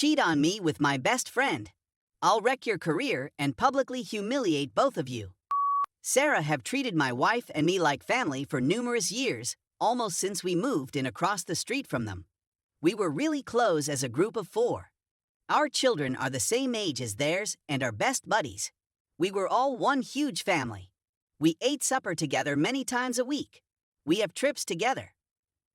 cheat on me with my best friend. I'll wreck your career and publicly humiliate both of you. Sarah have treated my wife and me like family for numerous years, almost since we moved in across the street from them. We were really close as a group of 4. Our children are the same age as theirs and are best buddies. We were all one huge family. We ate supper together many times a week. We have trips together.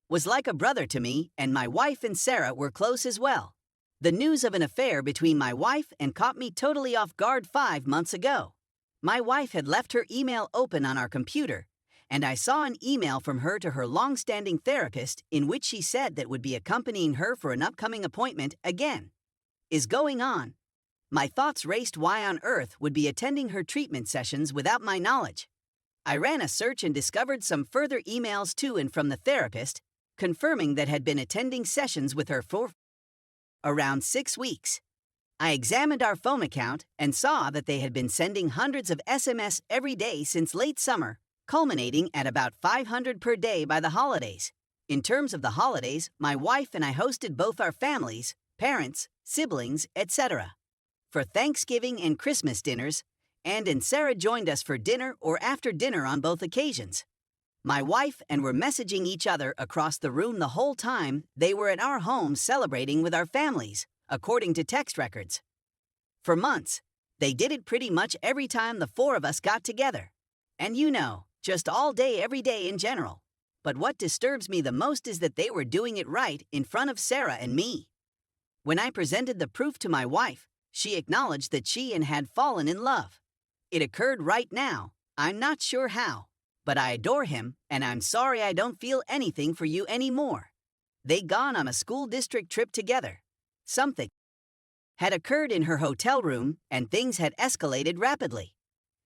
Was like a brother to me, and my wife and Sarah were close as well. The news of an affair between my wife and caught me totally off guard 5 months ago. My wife had left her email open on our computer, and I saw an email from her to her long-standing therapist in which she said that would be accompanying her for an upcoming appointment again. Is going on. My thoughts raced why on earth would be attending her treatment sessions without my knowledge. I ran a search and discovered some further emails to and from the therapist, confirming that had been attending sessions with her for around 6 weeks. I examined our phone account and saw that they had been sending hundreds of SMS every day since late summer, culminating at about 500 per day by the holidays. In terms of the holidays, my wife and I hosted both our families, parents, siblings, etc. for Thanksgiving and Christmas dinners, and Sarah joined us for dinner or after dinner on both occasions. My wife and were messaging each other across the room the whole time they were at our home celebrating with our families, according to text records. For months, they did it pretty much every time the 4 of us got together. And just all day every day in general. But what disturbs me the most is that they were doing it right in front of Sarah and me. When I presented the proof to my wife, she acknowledged that she and had fallen in love. It occurred right now, I'm not sure how, but I adore him, and I'm sorry I don't feel anything for you anymore. They gone on a school district trip together. Something had occurred in her hotel room, and things had escalated rapidly.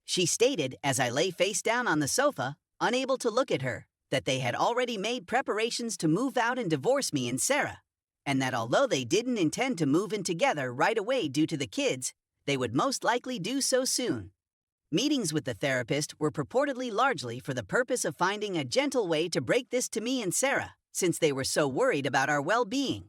She stated, as I lay face down on the sofa, unable to look at her, that they had already made preparations to move out and divorce me and Sarah, and that although they didn't intend to move in together right away due to the kids, they would most likely do so soon. Meetings with the therapist were purportedly largely for the purpose of finding a gentle way to break this to me and Sarah, since they were so worried about our well-being.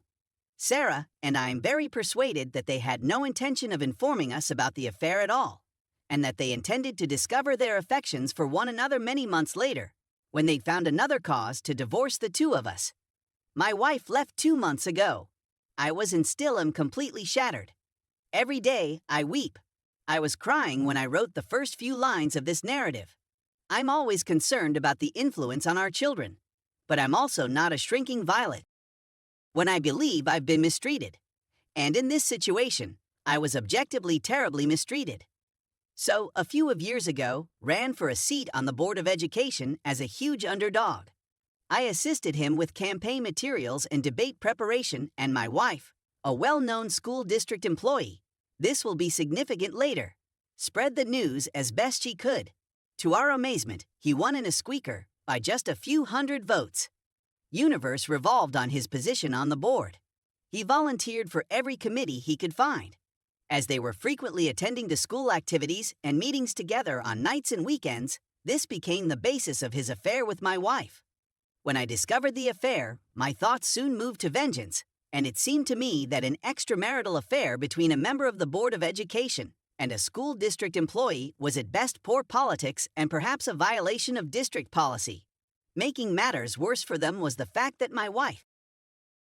Sarah and I am very persuaded that they had no intention of informing us about the affair at all, and that they intended to discover their affections for one another many months later, when they'd found another cause to divorce the 2 of us. My wife left 2 months ago. I was and still am completely shattered. Every day, I weep. I was crying when I wrote the first few lines of this narrative. I'm always concerned about the influence on our children, but I'm also not a shrinking violet when I believe I've been mistreated. And in this situation, I was objectively terribly mistreated. So, a few of years ago, ran for a seat on the Board of Education as a huge underdog. I assisted him with campaign materials and debate preparation, and my wife, a well-known school district employee, this will be significant later, spread the news as best she could. To our amazement, he won in a squeaker by just a few hundred votes. Universe revolved on his position on the board. He volunteered for every committee he could find. As they were frequently attending to school activities and meetings together on nights and weekends, this became the basis of his affair with my wife. When I discovered the affair, my thoughts soon moved to vengeance, and it seemed to me that an extramarital affair between a member of the Board of Education and a school district employee was at best poor politics and perhaps a violation of district policy. Making matters worse for them was the fact that my wife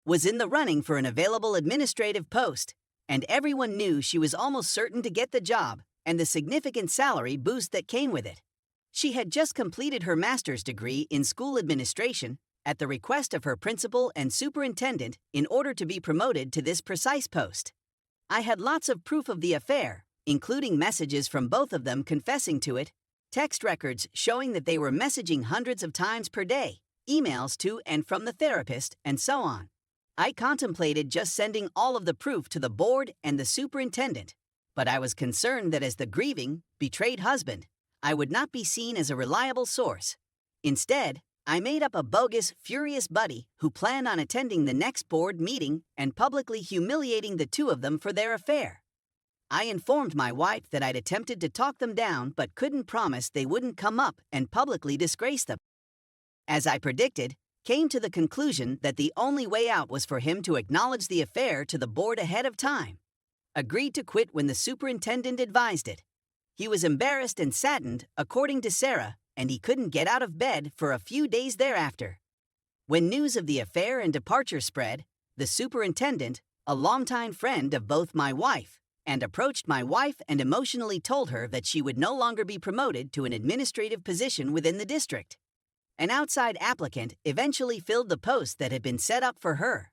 was in the running for an available administrative post, and everyone knew she was almost certain to get the job and the significant salary boost that came with it. She had just completed her master's degree in school administration at the request of her principal and superintendent in order to be promoted to this precise post. I had lots of proof of the affair, including messages from both of them confessing to it, text records showing that they were messaging hundreds of times per day, emails to and from the therapist, and so on. I contemplated just sending all of the proof to the board and the superintendent, but I was concerned that as the grieving, betrayed husband, I would not be seen as a reliable source. Instead, I made up a bogus, furious buddy who planned on attending the next board meeting and publicly humiliating the 2 of them for their affair. I informed my wife that I'd attempted to talk them down but couldn't promise they wouldn't come up and publicly disgrace them. As I predicted, came to the conclusion that the only way out was for him to acknowledge the affair to the board ahead of time. Agreed to quit when the superintendent advised it. He was embarrassed and saddened, according to Sarah, and he couldn't get out of bed for a few days thereafter. When news of the affair and departure spread, the superintendent, a longtime friend of both my wife, and approached my wife and emotionally told her that she would no longer be promoted to an administrative position within the district. An outside applicant eventually filled the post that had been set up for her.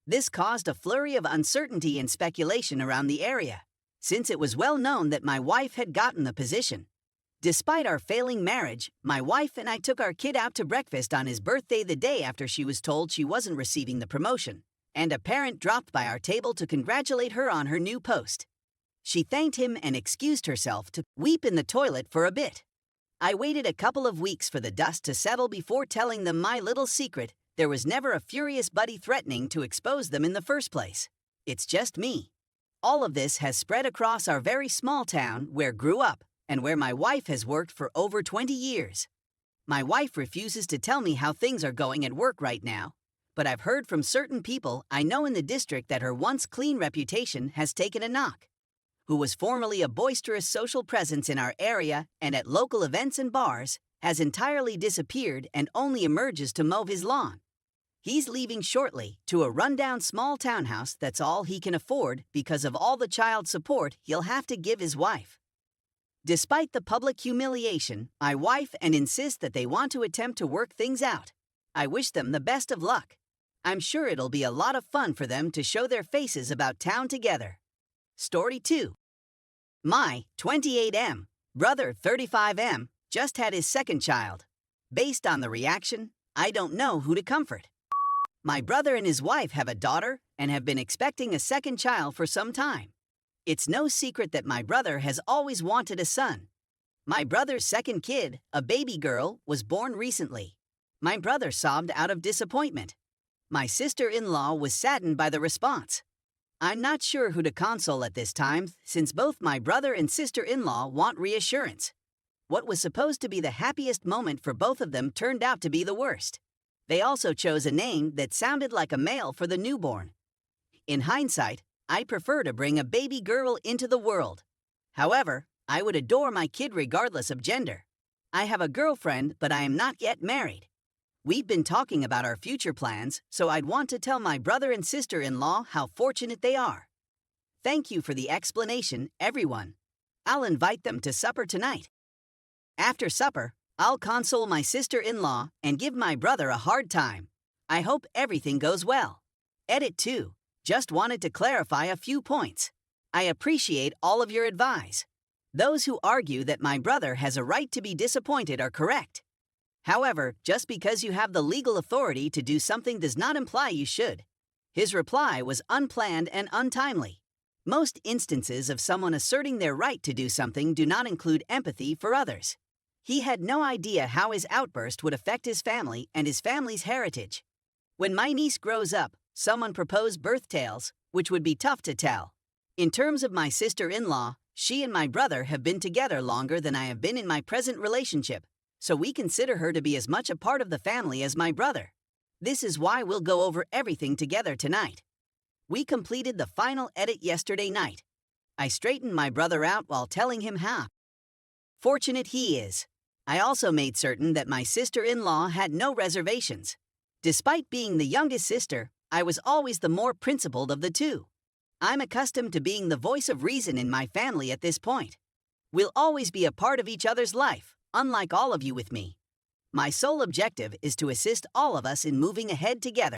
This caused a flurry of uncertainty and speculation around the area, since it was well known that my wife had gotten the position. Despite our failing marriage, my wife and I took our kid out to breakfast on his birthday the day after she was told she wasn't receiving the promotion, and a parent dropped by our table to congratulate her on her new post. She thanked him and excused herself to weep in the toilet for a bit. I waited a couple of weeks for the dust to settle before telling them my little secret. There was never a furious buddy threatening to expose them in the first place. It's just me. All of this has spread across our very small town where I grew up and where my wife has worked for over 20 years. My wife refuses to tell me how things are going at work right now, but I've heard from certain people I know in the district that her once clean reputation has taken a knock. Who was formerly a boisterous social presence in our area and at local events and bars, has entirely disappeared and only emerges to mow his lawn. He's leaving shortly to a rundown small townhouse that's all he can afford because of all the child support he'll have to give his wife. Despite the public humiliation, my wife and insist that they want to attempt to work things out. I wish them the best of luck. I'm sure it'll be a lot of fun for them to show their faces about town together. Story 2. My 28M brother 35M just had his second child. Based on the reaction, I don't know who to comfort. My brother and his wife have a daughter and have been expecting a second child for some time. It's no secret that my brother has always wanted a son. My brother's second kid, a baby girl, was born recently. My brother sobbed out of disappointment. My sister-in-law was saddened by the response. I'm not sure who to console at this time, since both my brother and sister-in-law want reassurance. What was supposed to be the happiest moment for both of them turned out to be the worst. They also chose a name that sounded like a male for the newborn. In hindsight, I prefer to bring a baby girl into the world. However, I would adore my kid regardless of gender. I have a girlfriend, but I am not yet married. We've been talking about our future plans, so I'd want to tell my brother and sister-in-law how fortunate they are. Thank you for the explanation, everyone. I'll invite them to supper tonight. After supper, I'll console my sister-in-law and give my brother a hard time. I hope everything goes well. Edit 2. Just wanted to clarify a few points. I appreciate all of your advice. Those who argue that my brother has a right to be disappointed are correct. However, just because you have the legal authority to do something does not imply you should. His reply was unplanned and untimely. Most instances of someone asserting their right to do something do not include empathy for others. He had no idea how his outburst would affect his family and his family's heritage. When my niece grows up, someone proposed birth tales, which would be tough to tell. In terms of my sister-in-law, she and my brother have been together longer than I have been in my present relationship, so we consider her to be as much a part of the family as my brother. This is why we'll go over everything together tonight. We completed the final edit yesterday night. I straightened my brother out while telling him how fortunate he is. I also made certain that my sister-in-law had no reservations. Despite being the youngest sister, I was always the more principled of the two. I'm accustomed to being the voice of reason in my family at this point. We'll always be a part of each other's life, unlike all of you with me. My sole objective is to assist all of us in moving ahead together.